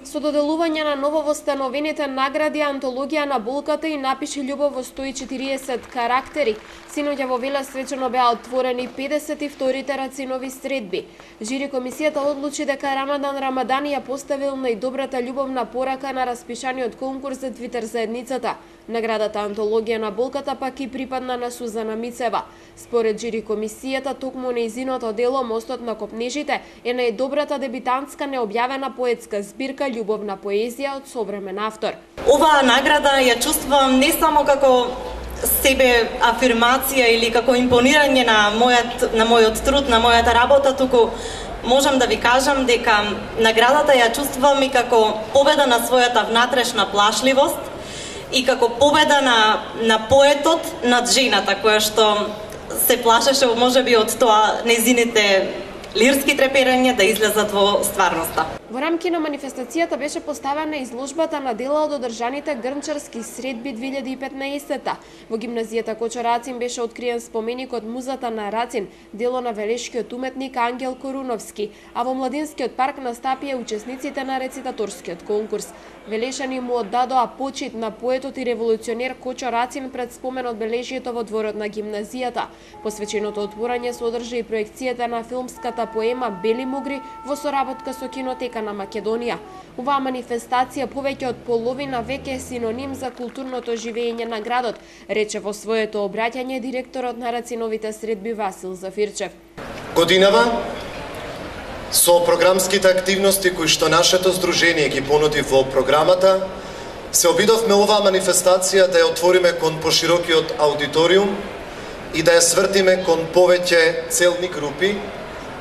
Со доделување на нововостановените награди антологија на булката и напиши љубов во 140 карактери, синоќа во Велес свечено беа отворени 52-рите Рацинови средби. Жири комисијата одлучи дека Рамадан Рамадани ја поставил најдобрата љубовна порака на распишаниот конкурс за Твитер заедницата. Наградата антологија на булката пак и припадна на Сузана Мицева. Според жири комисијата, токму нејзиното дело Мостот на копнежите е најдобрата дебитантска необјавена поетска збирка љубовна поезија од современ автор. Оваа награда ја чувствувам не само како себе афирмација или како импонирање на мојот труд, на мојата работа, туку можам да ви кажам дека наградата ја чувствувам и како победа на својата внатрешна плашливост и како победа на поетот над жената, која што се плашеше можеби од тоа незините лирски треперења да излезат во стварноста. Во рамки на манифестацијата беше поставена изложбата на дела од одржаните грнчарски средби 2015-та. Во гимназијата Кочо Рацин беше откриен споменик од музата на Рацин, дело на велешкиот уметник Ангел Коруновски, а во младинскиот парк настапија учесниците на рецитаторскиот конкурс. Велешани му оддадоа почит на поетот и револуционер Кочо Рацин пред спомен одбележието во дворот на гимназијата. Посвеченото отворање содржа и проекцијата на филмската поема Бели мугри во соработка со Кинотека на Македонија. Оваа манифестација повеќе од половина веќе е синоним за културното живење на градот, рече во своето обраќање директорот на Рациновите средби Васил Зафирчев. Годинава со програмските активности кои што нашето здружение ги понуди во програмата, се обидовме оваа манифестација да ја отвориме кон поширокиот аудиториум и да ја свртиме кон повеќе целни групи,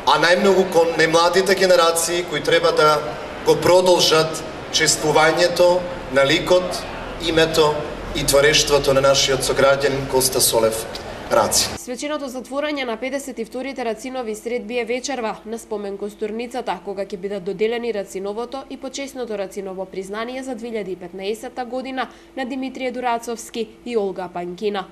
а најмногу кон најмладите генерации кои треба да го продолжат чествувањето на ликот, името и творештвото на нашиот сограѓанин Коста Солев Рацин. Свеченото затворање на 52-рите Рацинови средби е вечерва на спомен костурницата, кога ќе бидат доделени Рациновото и почесното Рациново признание за 2015 година на Димитрije Дурацовски и Олга Панкина.